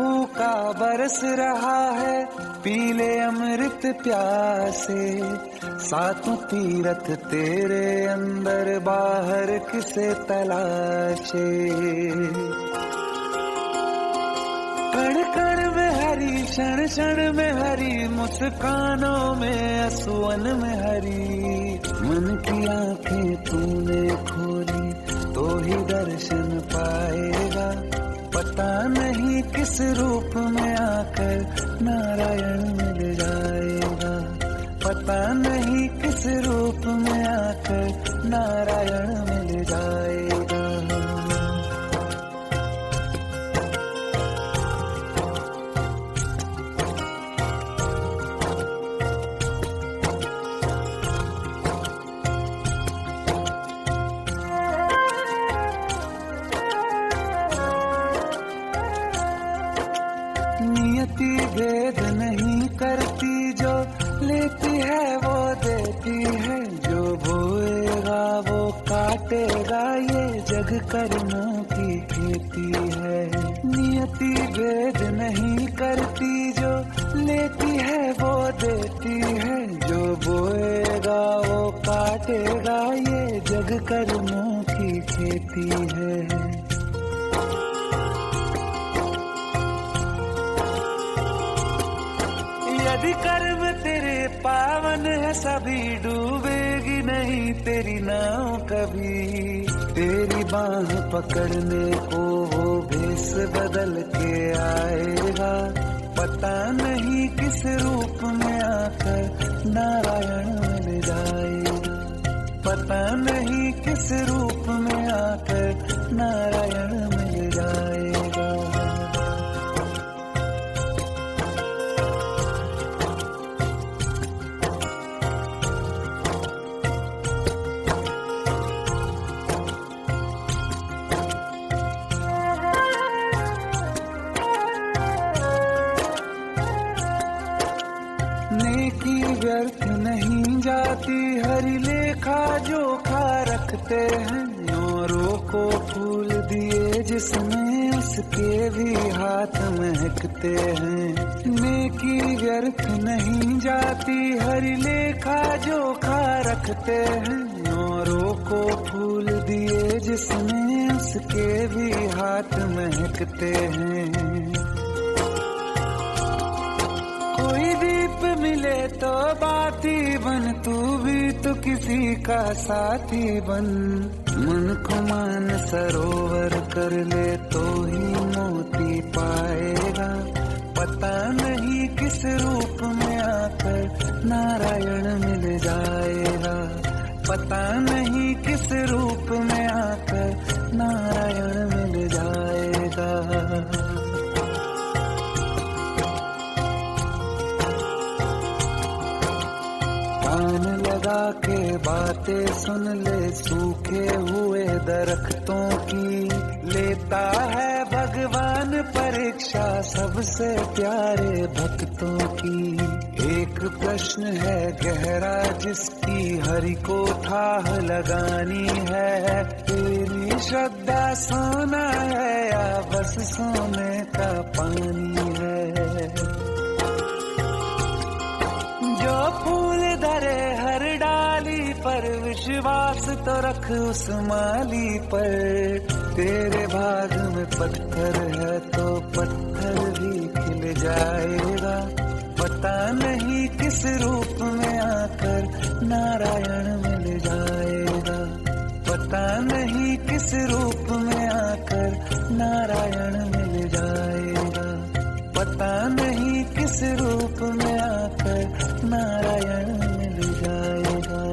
भूखा बरस रहा है, पीले अमृत प्यासे। सातों तीरथ तेरे अंदर, बाहर किसे तलाशे। कण कण में हरी, क्षण क्षण में हरी, मुस्कानों में असुवन में हरी। मन की आंखें तूने खोली तो ही दर्शन पाएगा। पता नहीं किस रूप में आकर नारायण मिल जाएगा। पता नहीं किस रूप में आकर नारायण मिल जाएगा। नियति भेद नहीं करती, जो लेती है वो देती है। जो बोएगा वो काटेगा, ये जग कर्मों की खेती है। नियति भेद नहीं करती, जो लेती है वो देती है। जो बोएगा वो काटेगा, ये जग कर्मों की खेती है। यदि कर्म तेरे पावन है, सभी डूबेगी नहीं तेरी नाव कभी। तेरी बाह पकड़ने को वो भेष बदल के आएगा। पता नहीं किस रूप में आकर नारायण मिल जाएगा। पता नहीं किस रूप में आकर नारायण मिल जाएगा। नेकी व्यर्थ नहीं जाती, हरि लेखा जोखा रखते हैं। औरों को फूल दिए जिसमें, उसके भी हाथ महकते हैं। नेकी व्यर्थ नहीं जाती, हरि लेखा जोखा रखते हैं। औरों को फूल दिए जिसमें, उसके भी हाथ महकते हैं। कोई दीप मिले तो बाती बन, तू भी तो किसी का साथी बन। मन को मान सरोवर कर ले तो ही मोती पाएगा। पता नहीं किस रूप में आकर नारायण मिल जाएगा। पता नहीं किस रूप में आकर नारायण मिल जाएगा। कान लगा के बातें सुन ले सूखे हुए दरख्तों की। लेता है भगवान परीक्षा सबसे प्यारे भक्तों की। एक प्रश्न है गहरा जिसकी हरि को थाह लगानी है। तेरी श्रद्धा सोना है या बस सोने का पानी है। जो फूल धरे हर डाली पर, विश्वास तो रख उस माली पर। तेरे भाग में पत्थर है तो पत्थर भी खिल जाएगा। पता नहीं किस रूप में आकर नारायण मिल जाएगा। पता नहीं किस रूप में आकर नारायण मिल जाएगा। पता नहीं किस रूप में आकर नारायण मिल जाएगा।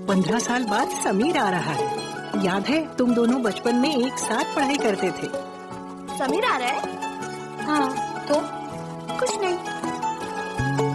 पंद्रह साल बाद समीर आ रहा है। याद है तुम दोनों बचपन में एक साथ पढ़ाई करते थे। समीर आ रहा है? हाँ तो कुछ नहीं।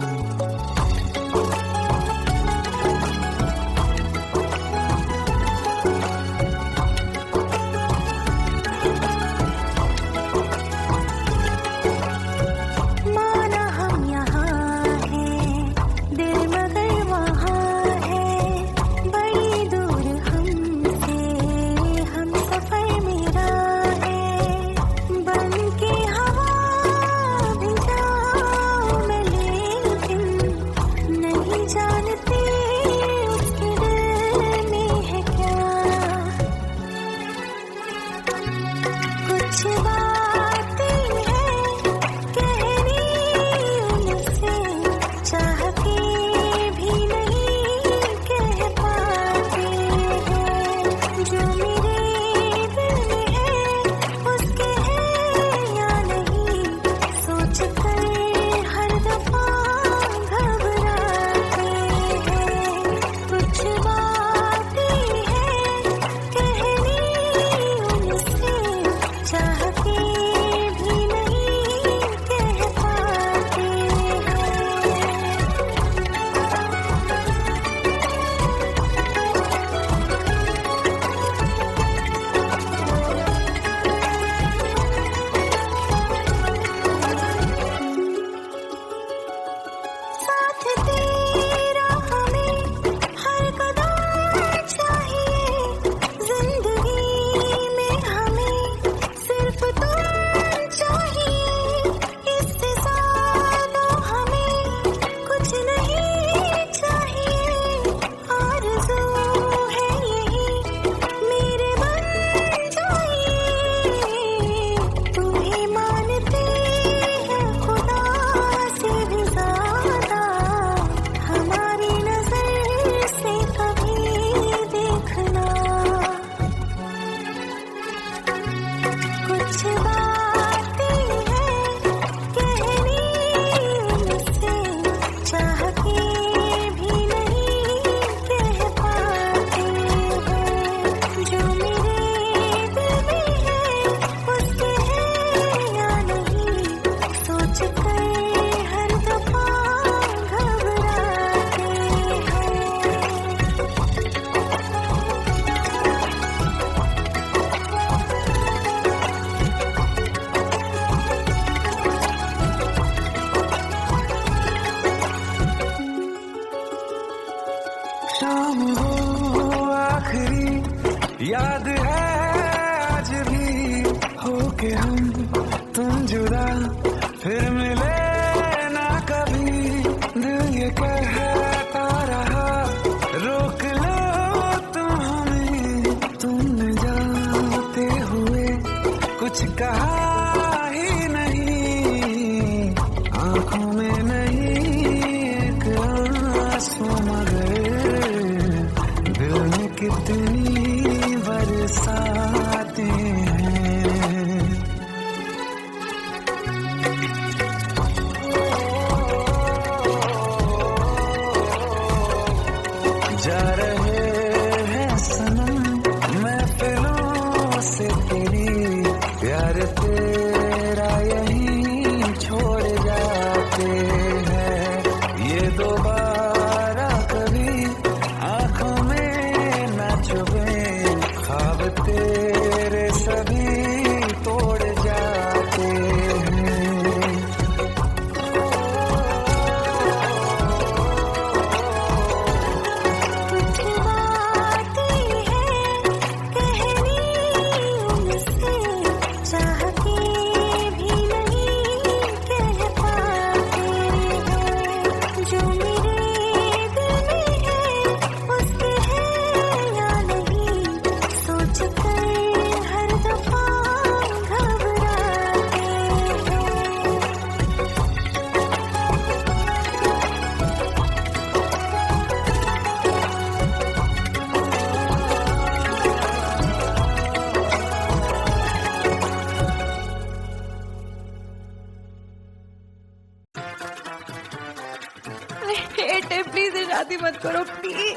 हेट है, प्लीज ये शादी मत करो please.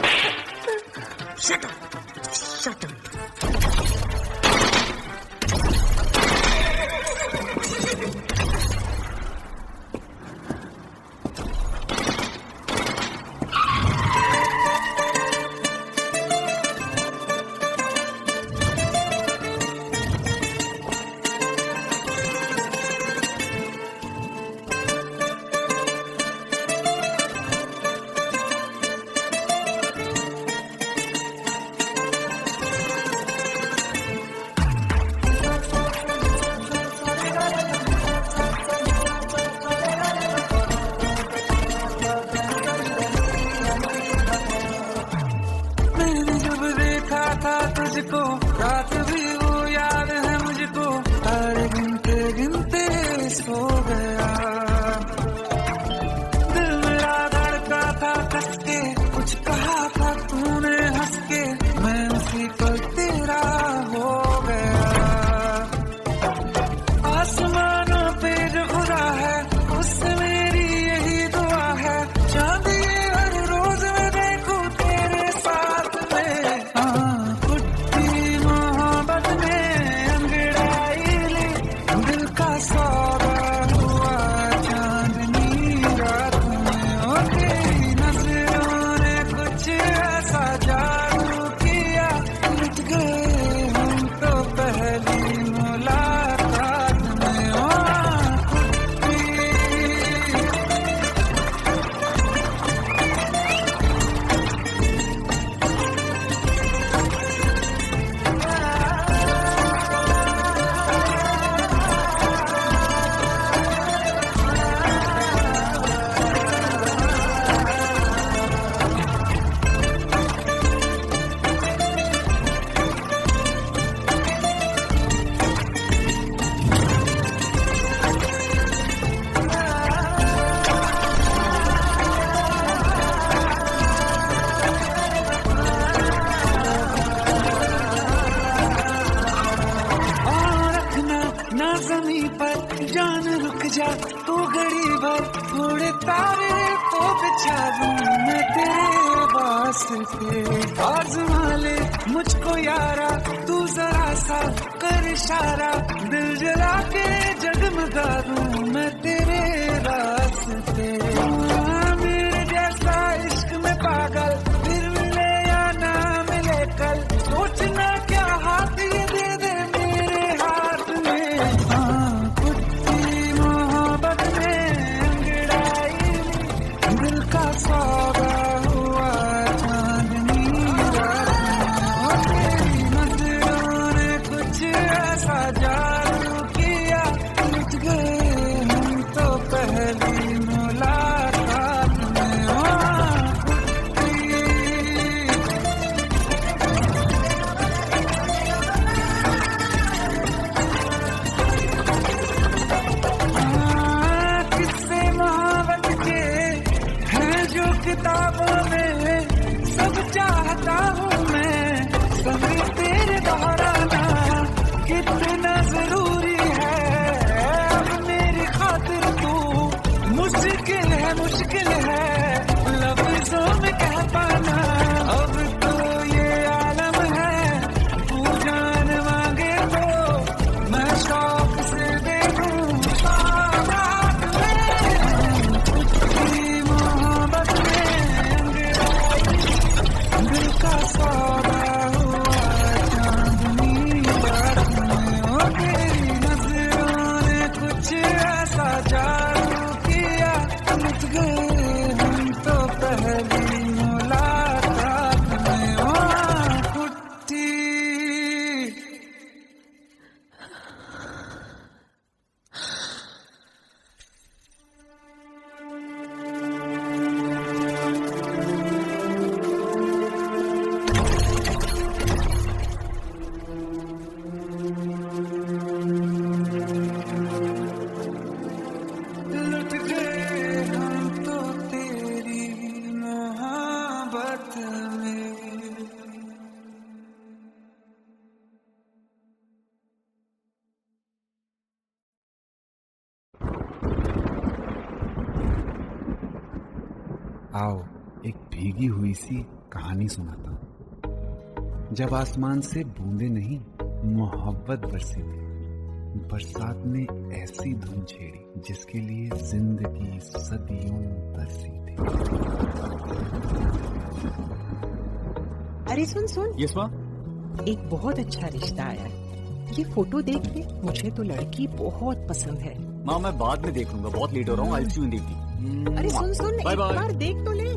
Shut up, shut up. तुझको रात भी वो याद है मुझको, तारे गिनते गिनते सो गया। दिल मेरा धड़का था कस के, कुछ कहा था तूने हंस के, मैं उसी पर तेरा हो गया। आसमानों पे जो खुदा है उससे मेरी यही दुआ है, चांद ये हर रोज मैं देखूं तेरे साथ में। जान रुक जा तू घड़ी भर, थोड़े तारे तो बिछा दूं मैं तेरे वास्ते। आज़मा ले मुझको यारा तू जरा सा कर इशारा, दिल जला के जगमगा दूं मैं तेरे रास्ते। मेरे जैसा इश्क में पागल फिर मिले या ना मिले कल, सोचना क्या हाथ ये दे दे मेरे हाथ में। सौदा हुआ चांदनी रात में, नजरों ने कुछ ऐसा जादू किया, लुट गए हम तो पहली मुलाकात में। किस्से मोहब्बत के हैं जो किताबों में, सब चाहता हूँ मैं समय तेरे दोहराना, कितना जरूरी है अब मेरी खातिर तू, मुश्किल है लफ्जों में कह पाना। अब तो ये आलम है तू जान मांगे तो मैं शौक से दे दूं। सौदा हुआ चांदनी रात में, तेरी नजरों ने कुछ ऐसा जादू किया, लुट गए हम तो पहली मुलाकात में। कुट्टी लुट गए हम तो आओ एक भीगी हुई सी कहानी सुनाता हूँ। जब आसमान से बूंदे नहीं मोहब्बत बरसी थी, बरसात ने ऐसी धुन छेड़ी जिसके लिए जिंदगी सदियों तरसी थी। अरे सुन सुन, यस माँ। एक बहुत अच्छा रिश्ता आया है। ये फोटो देख ले, मुझे तो लड़की बहुत पसंद है। माँ मैं बाद में देख लूंगा, बहुत लेट हो रहा हूँ। आई सी यू इन द इवनिंग। अरे सुन सुन, बाय एक बाय। बार देख तो ले।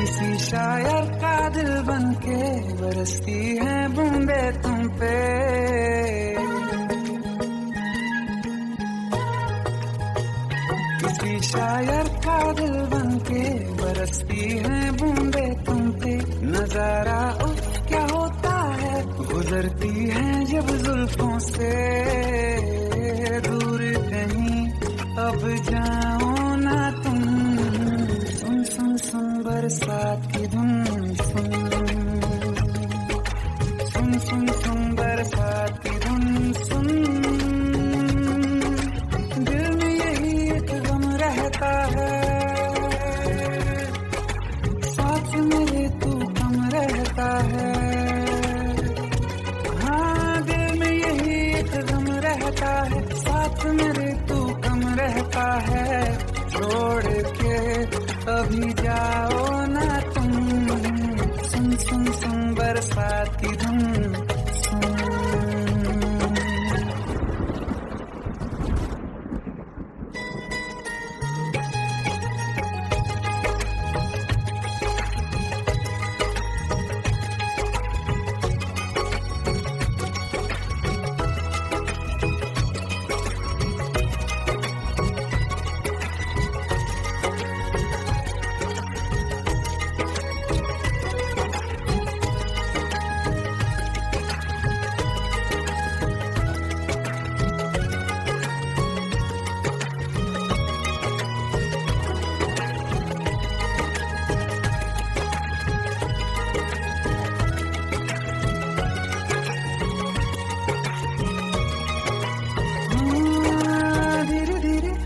किसी शायर का दिल बनके बरसती है बूंदे तुम पे। किसी शायर का दिल बनके बरसती है बूंदे तुम पे। नजारा उफ क्या होता है, गुजरती है जब जुल्फों से। दूर कहीं अब जाओ ना तुम, सुन सुन सुन बरसात की धुन सुन। सुन सुन सुन बरसात की धुन सुन। दिल में यही एक गम रहता है, साथ मेरे तू कम रहता है। हाँ दिल में यही एक गम रहता है, साथ मेरे तू कम रहता है। छोड़ के अभी जाओ ना तुम, सुन सुन सुन बरसात की धुन सुन।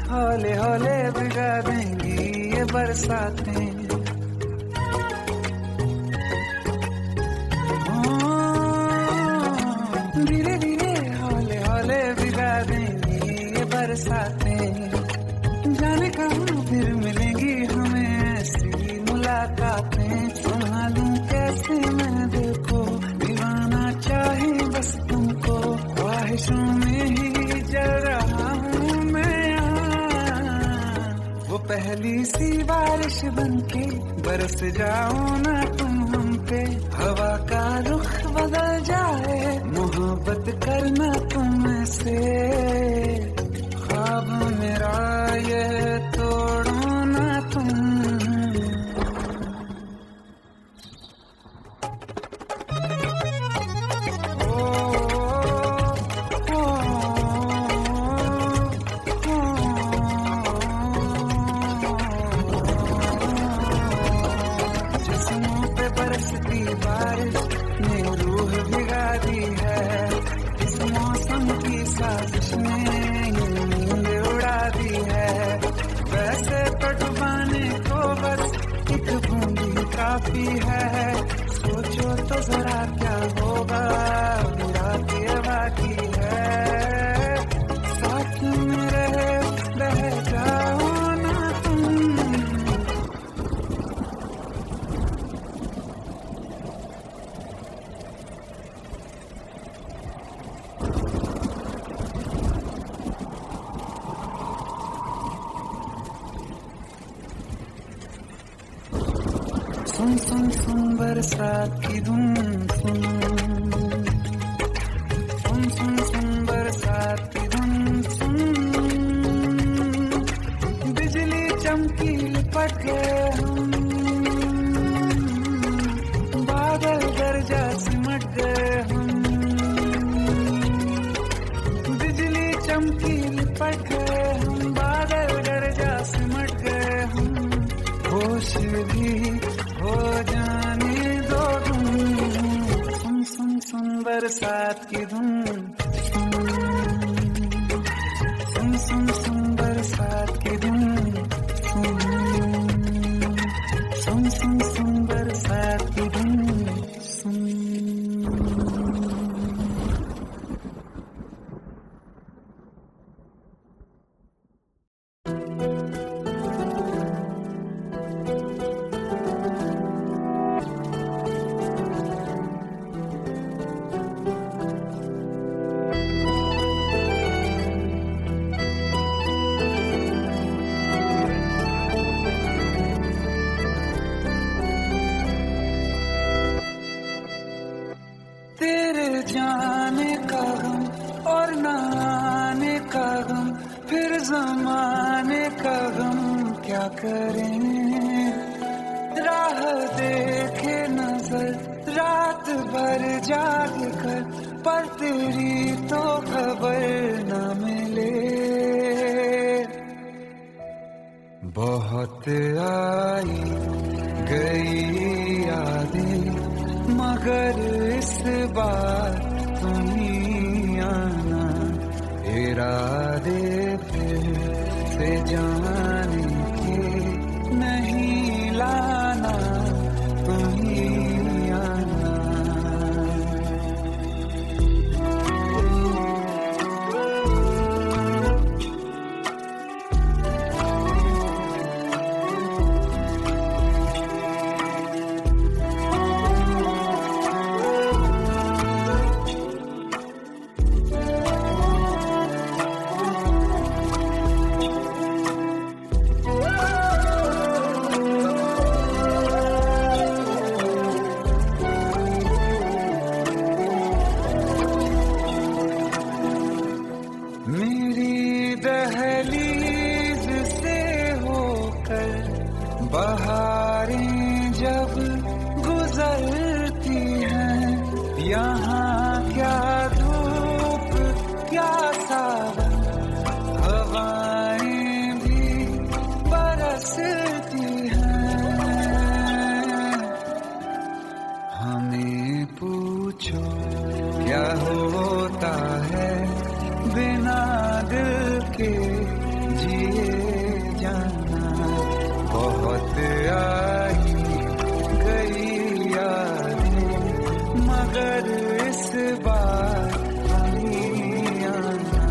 हौले हौले भिगा देंगी ये बरसातें। धीरे धीरे हौले हौले भिगा देंगी ये बरसातें। जाने कहाँ फिर मिलेंगी हमें ऐसी मुलाकातें। संभालूं कैसे मैं देखो, दीवाना चाहे बस तुमको। ख्वाहिशों में ही जल रहा हूँ मैं यहाँ। वो पहली सी बारिश बनके बरस जाओ ना तुम हम पे। हवा का रुख बदल जाए, मोहब्बत करना तुम से। ख्वाब मेरा ये तोड़ो ना तुम। जिस्मों पे बरसती बारिश ने रूह भिगा दी है। इस मौसम की साजिश ने ये नींद उड़ा दी है। वैसे तो डुबाने को बस एक बूंदी काफी है। सोचो तो जरा क्या होगा, रात ये बाकी है। साथ में रह जाओ ना तुम। सुन सुन सुन बरसात की धुन सुन। सुन सुन सुन बरसात की धुन सुन। बिजली चमकी लिपट गए हम, बादल बरसात की धुन सुन सुन सुन बरसात की धुन सुन सुन सुन बरसात की धुन सुन। तेरे जाने का गम और न आने का गम, फिर जमाने का गम क्या करें। राह देखे नजर रात भर जाग कर, पर तेरी तो खबर न मिले। बहुत आई गई यादें, मगर इस बार तुम ही आना। इरादे फिर से जाने के नहीं लाना, तुम ही आना। मेरी दहलीज से होकर बहारें जब गुजरती हैं, यहाँ क्या धूप क्या सावन, हवाएं भी बरसती हैं। हमें पूछो क्या होता है बिना दिल के जिए जाना। बहुत आई गई यादें, मगर इस बार नहीं आना।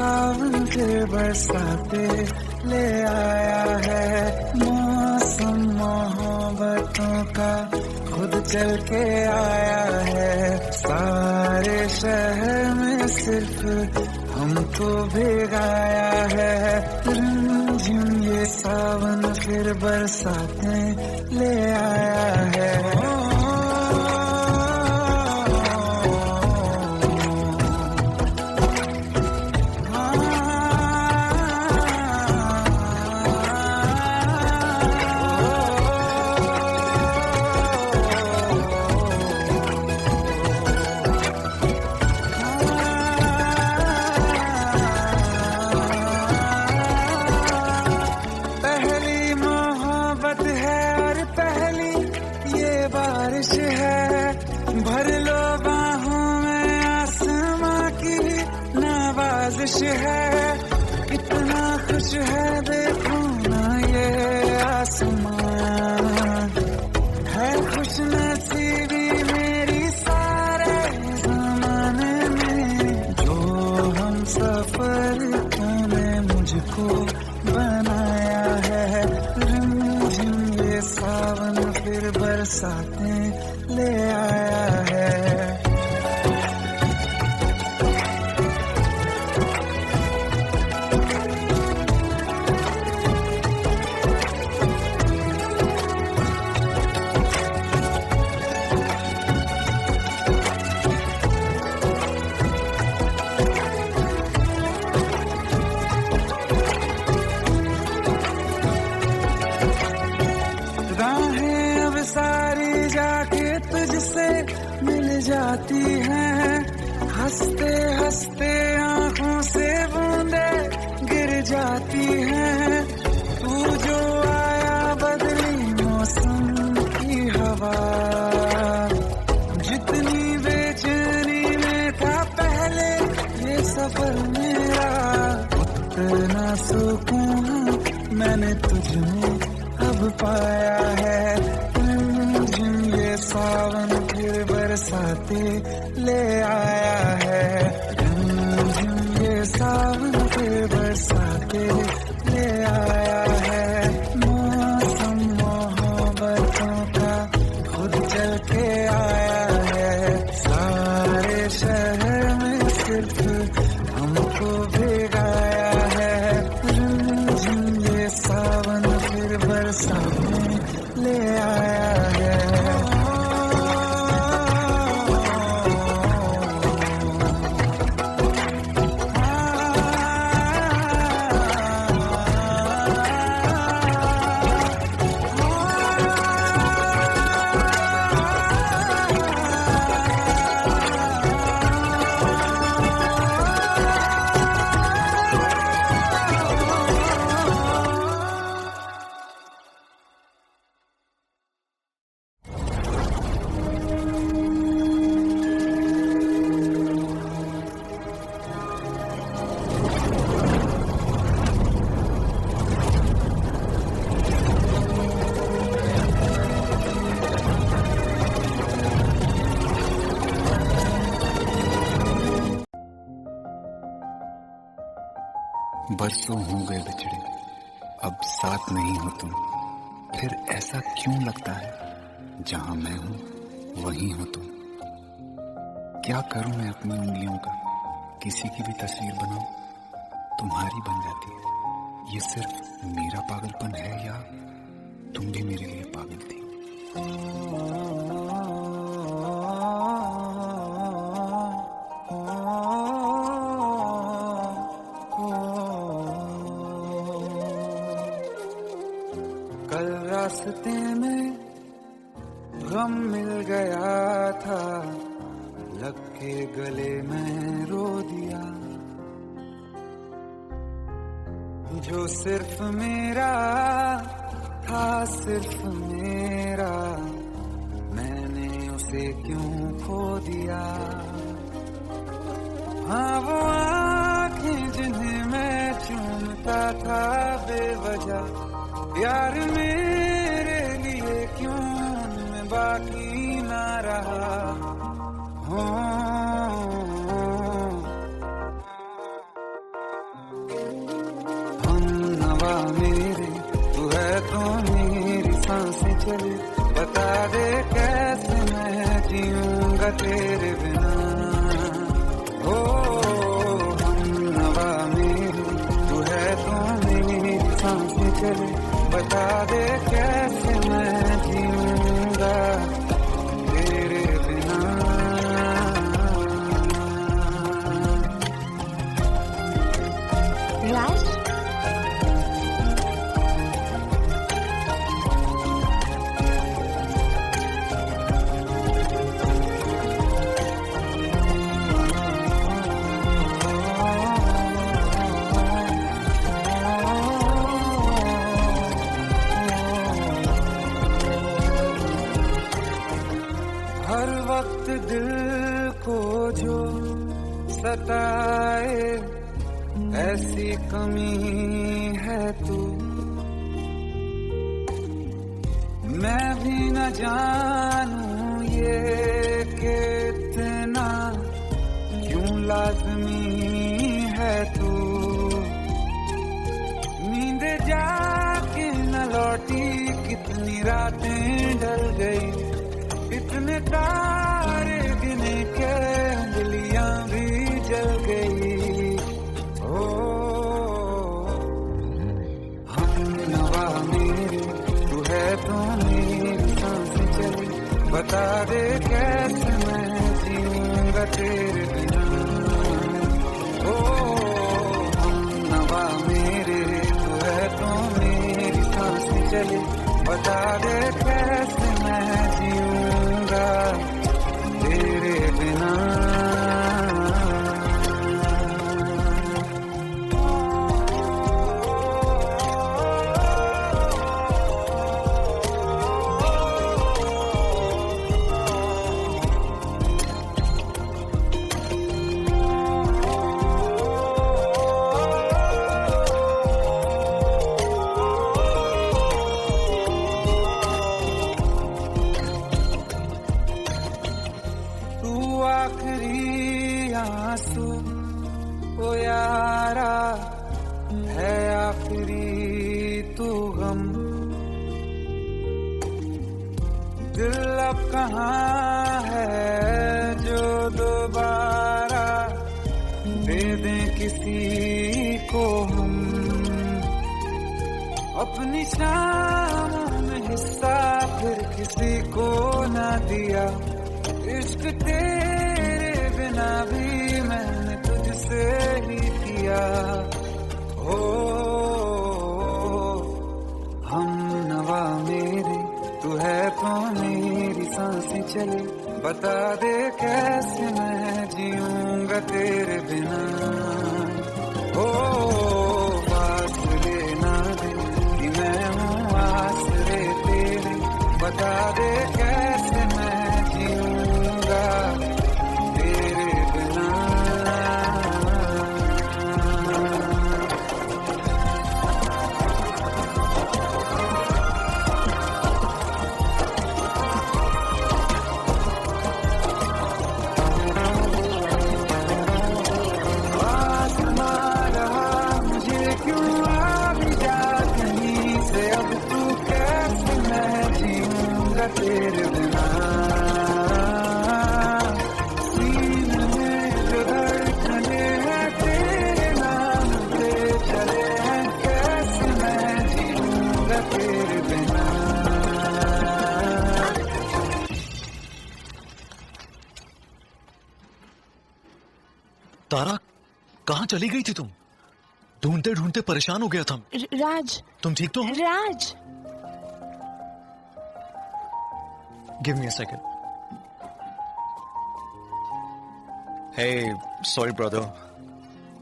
सावन फिर बरसाते ले आया है। मौसम मोहब्बतों का खुद चल के आया है। सारे शहर में सिर्फ हमको भिगाया है। रिमझिम ये सावन फिर बरसाते ले आया है। भर लो बाहों में आसमां की नवाजिश है। कितना खुश है देखो ना ये आसमां। है खुश नसीबी मेरी सारे जमाने में। जो हम सफर तूने मुझको बनाया है। रिमझिम ये सावन फिर बरसाते ले आया है। राहें अब सारी जाके तुझसे मिल जाती हैं। हंसते हंसते आंखों से बूंदे गिर जाती हैं। तू जो आया बदली मौसम की हवा। जितनी बेचैनी में था पहले ये सफर मेरा, उतना सुकून मैंने तुझमें अब पाया है। ये सावन फिर बरसाते ले आया है। ये सावन फिर बरसाते ले आया है। मौसम मोहब्बतों का खुद चल के आया है। सारे शहर में सिर्फ हमको भिगाया है। ये सावन फिर बरसाते ले आया है। बरसों हो गए बिछड़े, अब साथ नहीं हो तुम। फिर ऐसा क्यों लगता है जहां मैं हूं वहीं हो तुम। क्या करूं मैं अपनी उंगलियों का, किसी की भी तस्वीर बनाऊं तुम्हारी बन जाती है। ये सिर्फ मेरा पागलपन है या तुम भी मेरे लिए पागल थी। कल रास्ते में गम मिल गया था, लग के गले में रो दिया। जो सिर्फ मेरा था, सिर्फ मेरा, मैंने उसे क्यों खो दिया। हाँ वो आँखें जिन्हें मैं चूमता था बेवजह, प्यार मेरे लिए क्यों उनमें बाकी ना रहा। हम नवा मेरे तू है तो मेरी सांसें चले, बता दे कैसे मैं जीऊंगा तेरे बिना। हो हम नवा मेरे तू है तो मेरी सांसें चले, बता दे कैसे मैं जीऊंगा तेरे बिना। राज, हर वक्त दिल को जो सताए ऐसी कमी है तू, मैं भी न जानूं ये कि इतना क्यों लाज़मी है तू। नींद जाके न लौटी कितनी रातें ढल गई, इतने तारे गिने के उंगलियां भी जल गई। ओ हम नवा मेरे तू है तो मेरी सांसें चली, बता दे कैसे मैं जीऊंगा तेरे बिना। ओ हम नवा मेरे तू है तो मेरी सांसें चली, बता दे कैसे मैं जीऊंगा तेरे बिना। आखिरी आंसू ओ यारा है, आखिरी तू गम। दिल अब कहाँ है जो दोबारा दे दें किसी को हम, अपनी शामों में हिस्सा फिर किसी को ना दिया। इश्क तेरे बिना भी मैंने तुझसे ही किया। हो हम नवा मेरे तू है तो मेरी सांसें चले, बता दे कैसे मैं जीऊंगा तेरे बिना। हो फासले ना दे कि मैं हूँ आसरे तेरे, बता दे कैसे मैं जीऊंगा तेरे बिना। आसमां रहा मुझे क्यों आ भी जा कहीं से, अब तू कैसे मैं जीऊंगा तेरे बिना। सीने में जो धड़कने हैं तेरे नाम पे चले हैं, कैसे मैं जीऊंगा तेरे बिना। तारा, कहाँ चली गई थी तुम? ढूंढते ढूंढते परेशान हो गया था। राज, तुम ठीक तो हो? Raj. Give me a second. Hey, sorry brother.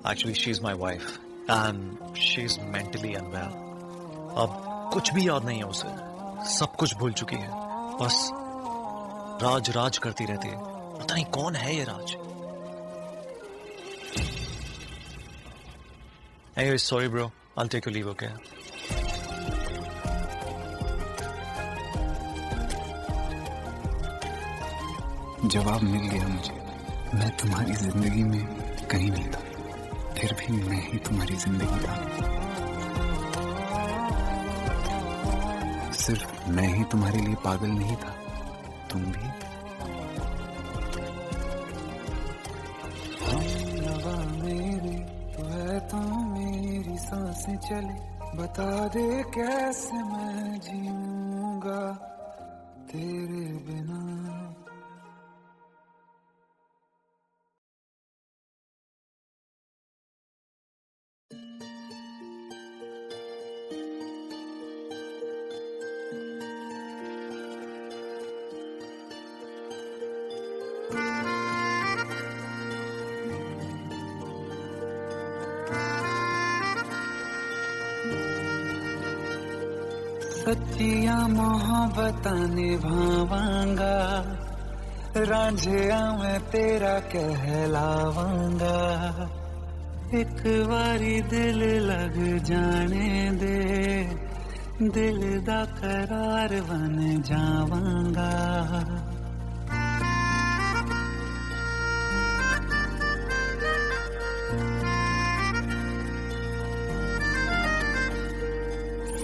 Actually, she's my wife and she's mentally unwell. अब कुछ भी याद नहीं है उसे, सब कुछ भूल चुकी है, बस राज राज करती रहती है। पता नहीं कौन है ये राज। Hey, sorry bro, I'll take your leave, okay? जवाब मिल गया मुझे, मैं तुम्हारी जिंदगी में कहीं नहीं था। फिर भी मैं ही तुम्हारी जिंदगी था। सिर्फ मैं ही तुम्हारे लिए पागल नहीं था, तुम भी। हमनवा मेरी तू है तो मेरी सांसें चले, बता दे कैसे मैं जीऊंगा तेरे बिना। सच्चिया मोहब्बतां निभावांगा, रांझिया मैं तेरा कहलावांगा। एक बारी दिल लग जाने दे, दिल दा करार बन जावांगा।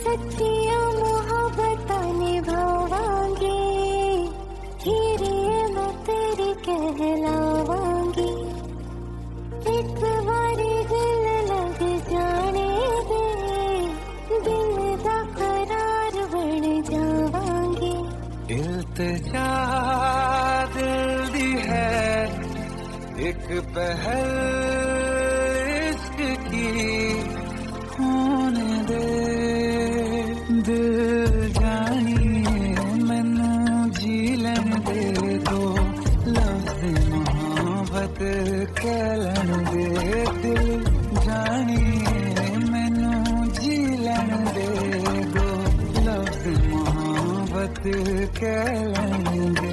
सच्चिया मोहब्बतां निभावांगी, हीरे मैं तेरी कहलावांगी। एक बारी दिल लग जाने दे, दिल दा करार बन जावांगी। इल्तिजा दिल दी है एक पहल इश्क की, होने दे दिल जानिए मैनू जी लैन दे दो, लफ्ज़ मोहब्बत कह लैन दे। दिल जानिए मैनू जी लैन दे दो, लफ्ज़ मोहब्बत कह लैन दे।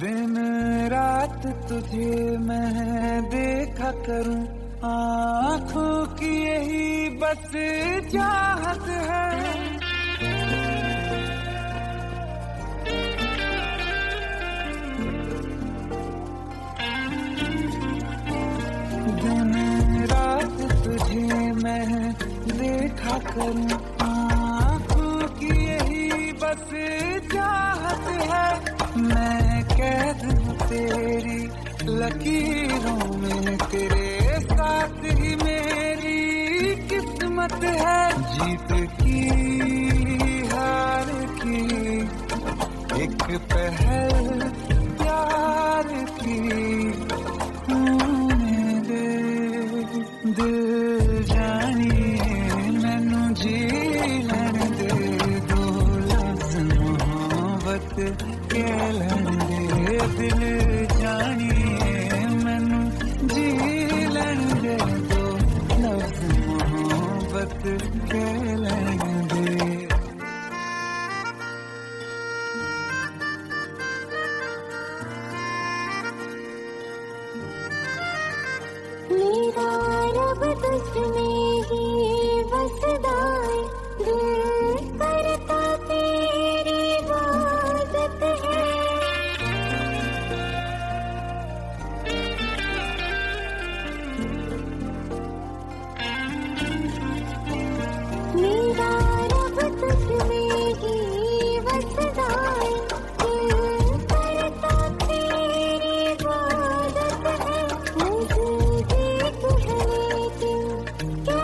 दिन रात तुझे मैं देखा करूं, आँखों की यही बस चाहत है। दिन रात तुझे मैं देखा करूं, आँखों की यही बस चाहत है। मैं कैद हूँ तेरी लकीरों में, तेरे साथ ही मेरी किस्मत है। जीत की हार की एक पहल प्यार की, होने दे दिल जानिए मैनू जी लैन दे दो, लफ्ज़ मोहब्बत कह लैन दे। दिल जानिए मैनू जी लैन दे दो, लफ्ज़ मोहब्बत कह लैन दे। मेरा रब तुझमें ही बसदा है, दिल करता तेरी इबादत है। मेरा रब तुझमें ही बसदा है, दिल करता तेरी इबादत है। मुझे देख है लेकिन क्या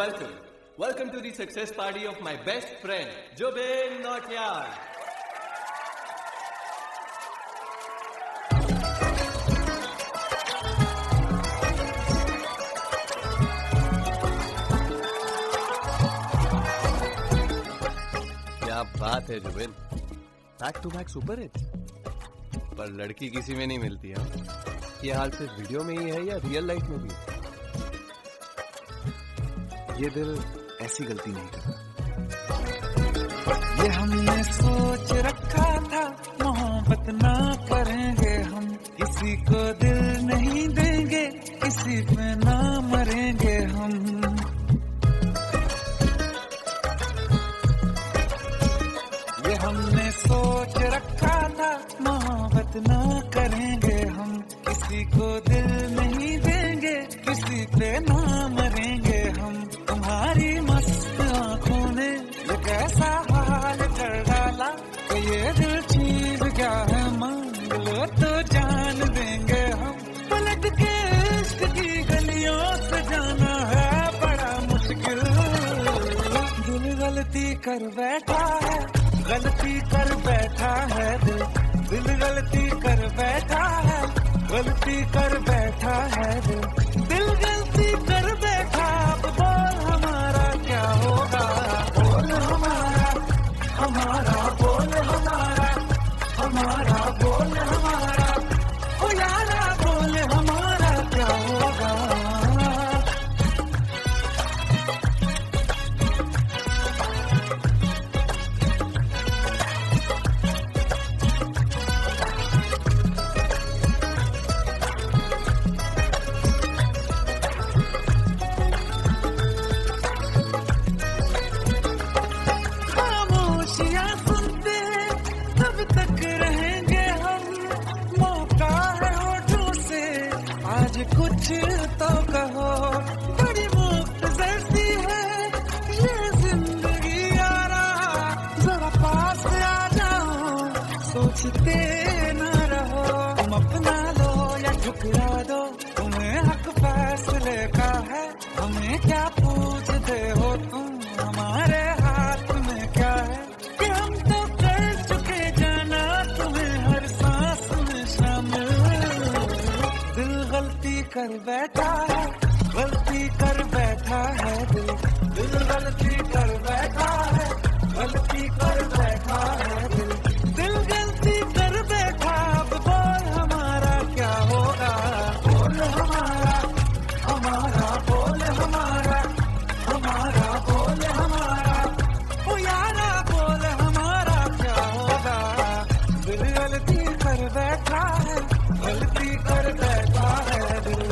welcome. Welcome to the success party of my best friend, Jobin Nautiyal. क्या बात है Zubin, back to back super hit. पर लड़की किसी में नहीं मिलती है। ये हाल सिर्फ वीडियो में ही है या रियल लाइफ में भी? ये दिल ऐसी गलती नहीं करता। ये हमने सोच रखा था मोहब्बत ना करेंगे हम, किसी को दिल नहीं देंगे, किसी पे ना मरेंगे हम। ये हमने सोच रखा था मोहब्बत ना करेंगे हम, किसी को दिल नहीं देंगे, किसी पे ना मरेंगे हम। तुम्हारी मस्त आंखों ने ये कैसा हाल कर डाला कि ये दिल चीज क्या है, मांग लो तो जान देंगे हम। पलट के इश्क की गलियों से जाना है बड़ा मुश्किल। दिल गलती कर बैठा है, गलती कर बैठा है दिल, दिल गलती कर बैठा है, गलती कर बैठा है दिल, दिल गलती कर बैठा। अब बोल हमारा क्या होगा, बोल हमारा, हमारा बोल हमारा, हमारा बोल हमारा, ओ यारा बोल हमारा क्या होगा। खामोशियां सुनते तब तक रहेंगे हम, मौका है होठों से आज कुछ तो कहो। बड़ी मुख्तसर सी है ये जिंदगी यारा, जरा पास आ जाओ, सोचते न रहो। तुम अपना लो या ठुकरा दो, तुम्हें हक फैसले का है, हमें क्या पूछते हो तुम, हमारे हाथ में क्या है कि हम तो कर चुके जाना तुम्हें हर सांस में शामिल। दिल गलती कर बैठा है, गलती कर बैठा है दिल, दिल गलती कर बैठा है, गलती कर बैठा है दिल, दिल गलती कर बैठा। अब बोल हमारा क्या होगा, बोल हमारा, हमारा बोल हमारा, हमारा बोल हमारा, ओ यारा बोल हमारा क्या होगा। दिल गलती कर बैठा है, गलती कर बैठा है दिल।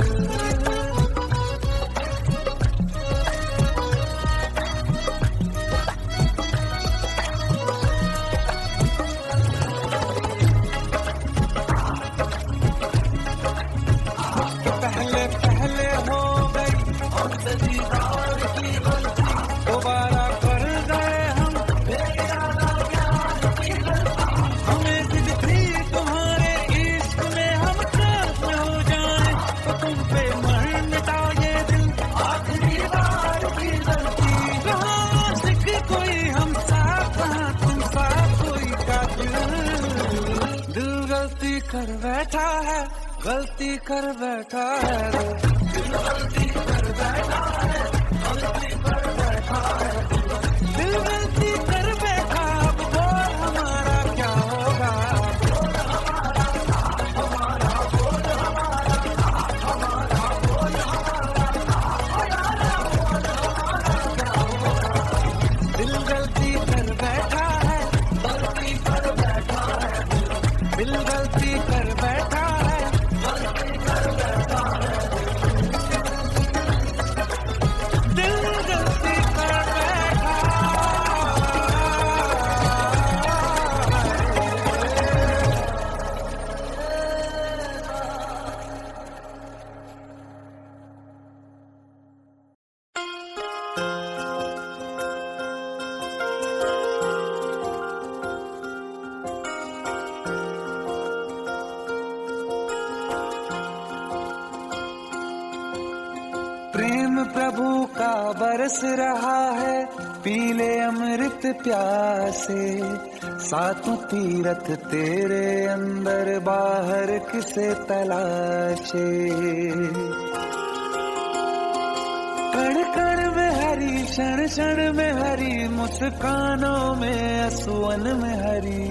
पहले पहले हो गई हमसे दीदार की गलती, दोबारा कर गए हम बेइरादा प्यार की गलती। हमें दिल थी तुम्हारे इश्क में हम कर्म हो जाए, तो तुम पे मर मिटा ये दिल आखिरी बार की गलती। कहाँ आशिक कोई हम साथ, कहाँ तुम साथ कोई कातिल। दिल गलती कर बैठा है, गलती कर बैठा है दिल गलती कर बैठा है, गलती कर बैठा है दिल गलती कर बैठा। अब बोल हमारा क्या होगा, बोल हमारा, हमारा बोल हमारा, हमारा बोल हमारा, हमारा बोल हमारा क्या होगा। दिल गलती कर बैठा है, गलती कर बैठा है दिल गलती कर बैठा है, गलती कर बैठा है। प्रेम प्रभु का बरस रहा है, पीले अमृत प्यासे। सातों तीरथ तेरे अंदर, बाहर किसे तलाशे। कण कण में हरी, क्षण क्षण में हरी, मुस्कानों में असुवन में हरी।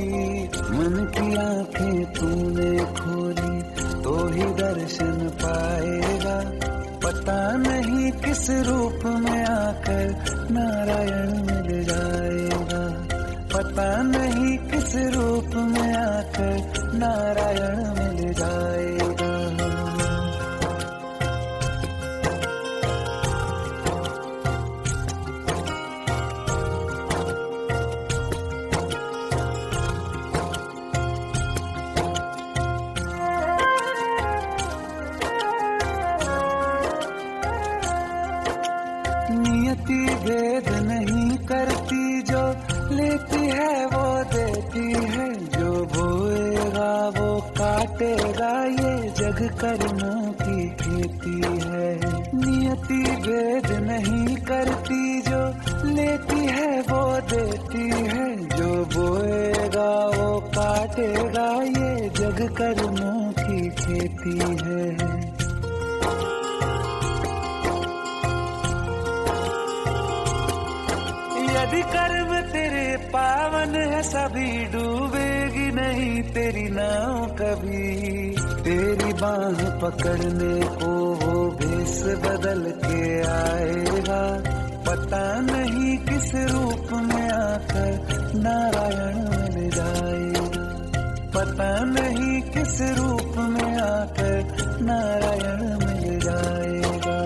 मन की आंखें तूने खोली तो ही दर्शन पाएगा। पता नहीं किस रूप में आकर नारायण मिल जाएगा। पता नहीं किस रूप में आकर नारायण मिल जाएगा। नियति भेद नहीं करती, जो लेती है वो देती है। जो बोएगा वो काटेगा, ये जग कर्मों की खेती है। नियति भेद नहीं करती, जो लेती है वो देती है। जो बोएगा वो काटेगा, ये जग कर्मों की खेती है। यदि कर्म तेरे पावन है, सभी डूबेगी नहीं तेरी नाव कभी। तेरी बाह पकड़ने को वो भेष बदल के आएगा। पता नहीं किस रूप में आकर नारायण मिल जाएगा। पता नहीं किस रूप में आकर नारायण मिल जाएगा।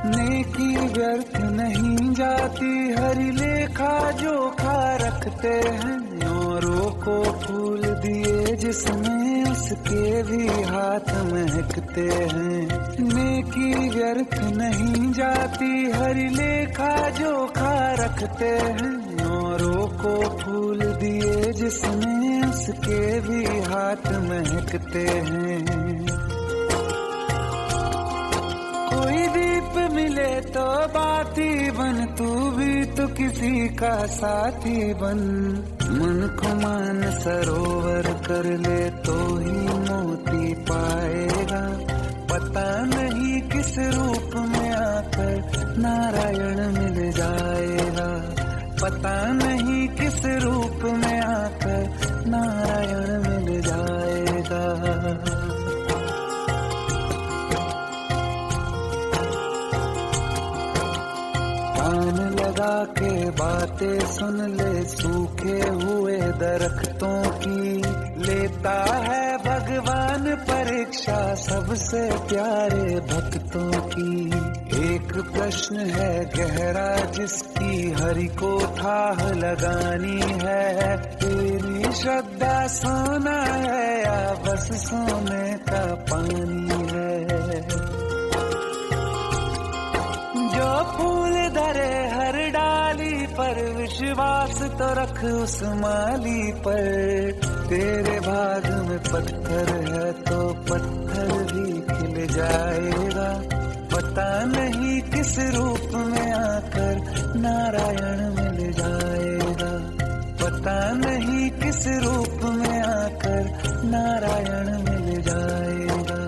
नेकी व्यर्थ नहीं जाती, हरि लेखा जोखा रखते हैं। औरों को फूल दिए जिसमें, उसके भी हाथ महकते हैं। नेकी व्यर्थ नहीं जाती, हरि लेखा जोखा रखते हैं। औरों को फूल दिए जिसमें, उसके भी हाथ महकते हैं। कोई दीप मिले तो बाती बन, तू भी तो किसी का साथी बन। मन को मान सरोवर कर ले तो ही मोती पाएगा। पता नहीं किस रूप में आकर नारायण मिल जाएगा। पता नहीं किस रूप में आकर नारायण मिल जाएगा। कान लगा के बातें सुन ले, सूखे हुए दरख्तों की। लेता है भगवान परीक्षा सबसे प्यारे भक्तों की। एक प्रश्न है गहरा जिसकी हरि को ठाह लगानी है। तेरी श्रद्धा सोना है या बस सोने का पानी है। जो फूल धरे हर डाली पर, विश्वास तो रख उस माली पर। तेरे भाग में पत्थर है तो पत्थर भी खिल जाएगा। पता नहीं किस रूप में आकर नारायण मिल जाएगा। पता नहीं किस रूप में आकर नारायण मिल जाएगा।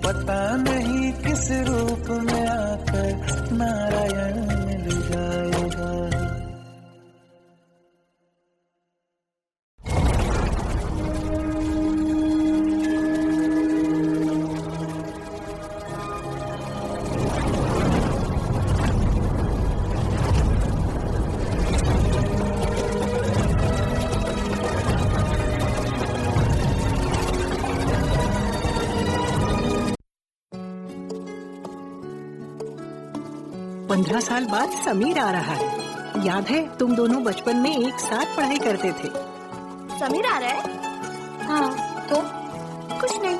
पता नहीं किस रूप में आकर नारायण मिल जाएगा। पंद्रह साल बाद समीर आ रहा है। याद है तुम दोनों बचपन में एक साथ पढ़ाई करते थे। समीर आ रहा है? हाँ तो कुछ नहीं।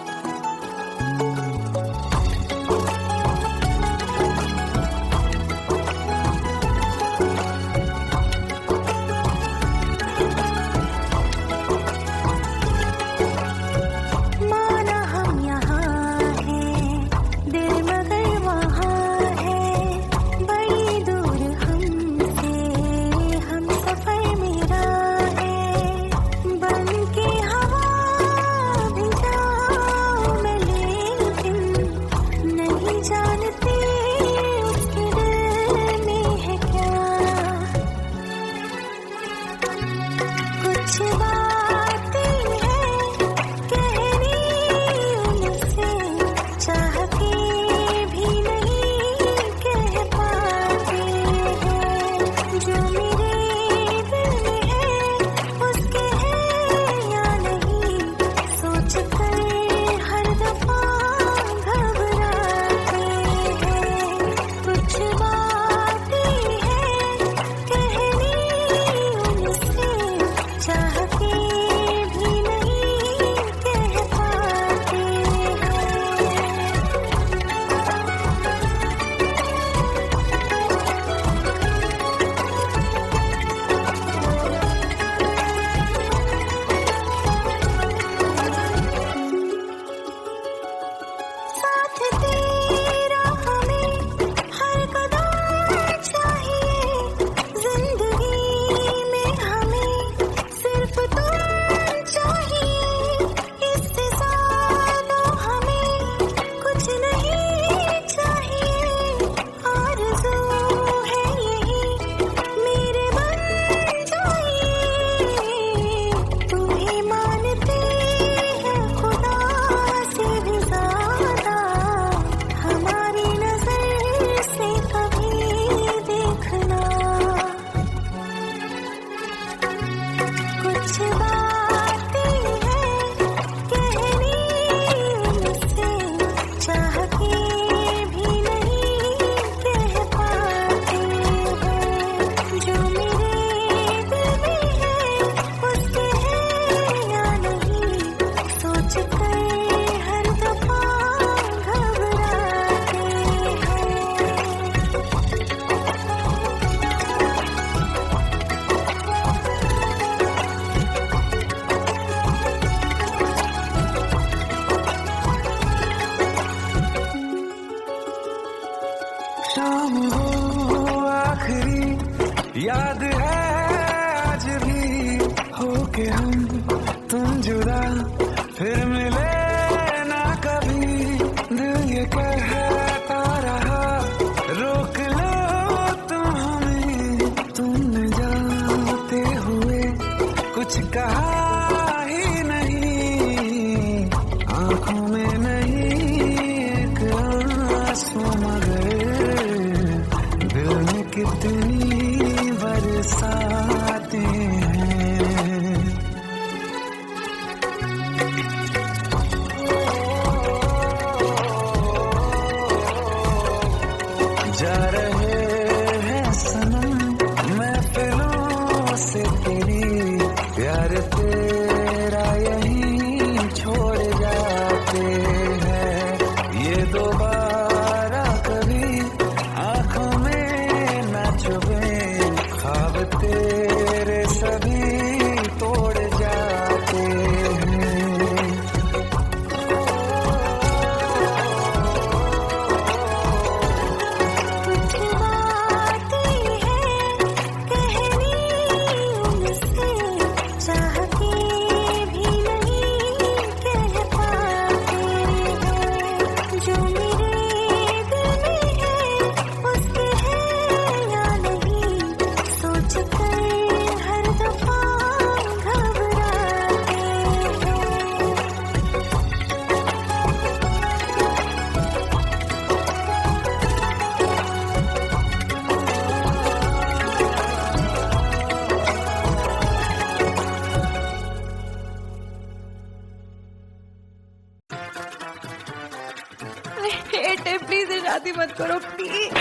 आई हेट इट, प्लीज ये शादी मत करो please.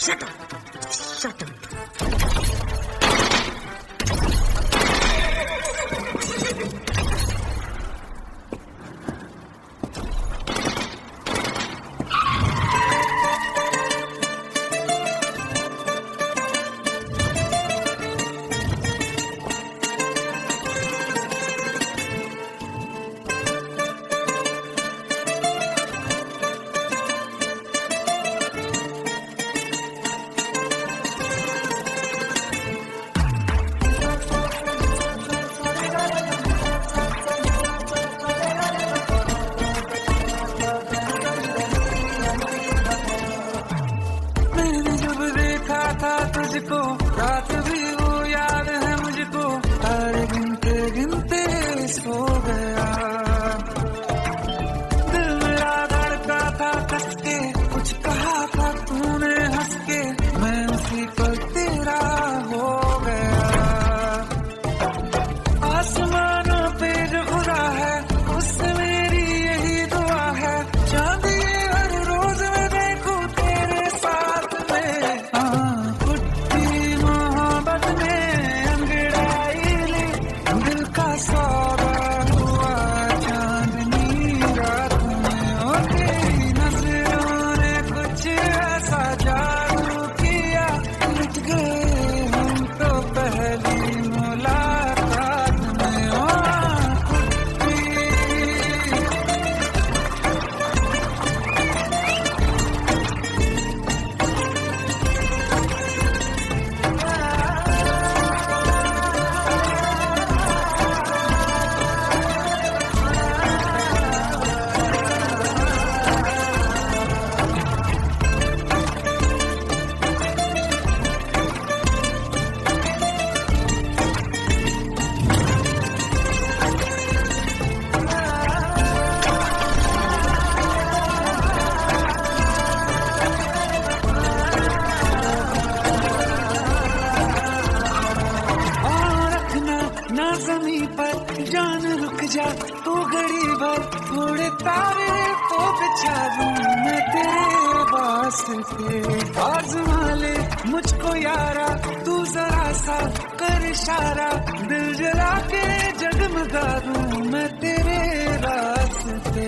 Shut up. Shut up. मैंने जब देखा था तुझको रात भी वो याद है मुझको, तारे गिनते गिनते सो गया। दिल मेरा धड़का था कस के, कुछ कहा था तूने हंस के, मैं उसी पर तेरा हो गया। आसमानों पे जो खुदा है उससे मेरी यही दुआ है, चांद ये हर रोज मैं देखूं तेरे साथ में। कुट्टी मोहब्बत में अंगड़ाई ली, दिल का सौदा हुआ चांदनी रात में। ओ तेरी नजरों ने कुछ ऐसा जादू किया, लुट गए हम तो पहली मुलाकात में। ओ कुट्टी और रखना ना जमी पर जान रुक जा तू घड़ी भर, थोड़े तारे तो बिछा दूं मैं तेरे वास्ते। आज़मा ले मुझको यारा तू जरा सा कर इशारा, दिल जला के जगमगा दूं मैं तेरे रास्ते।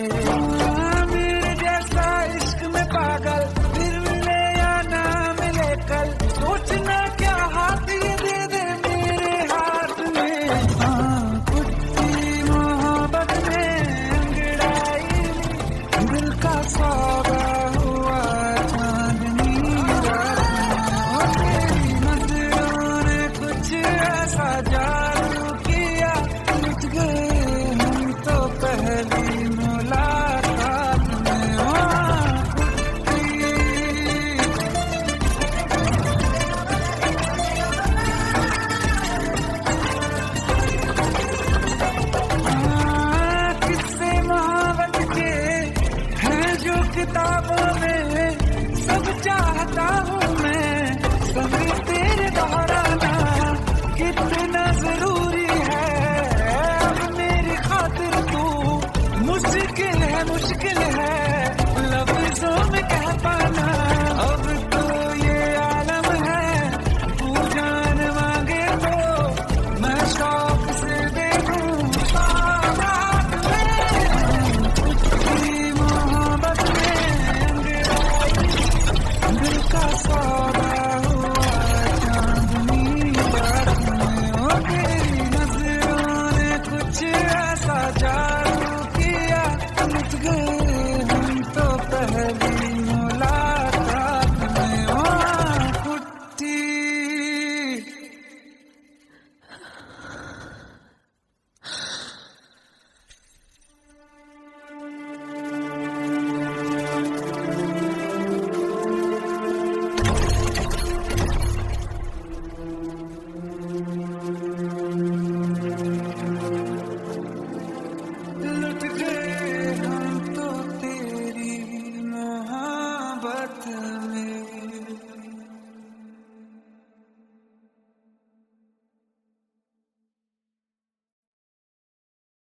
मेरे जैसा इश्क में पागल फिर मिले या ना मिले कल, सोचना क्या हाथ ये दे दे मेरे हाथ में। कुट्टी मोहब्बत में अंगड़ाई ली, दिल का सौदा हुआ चांदनी रात में। ओ तेरी नजरों ने कुछ ऐसा जादू किया, लुट गए हम तो पहली मुलाकात में। ओ कुट्टी किस्से मोहब्बत के हैं जो किताबों में, सब चाहता हूँ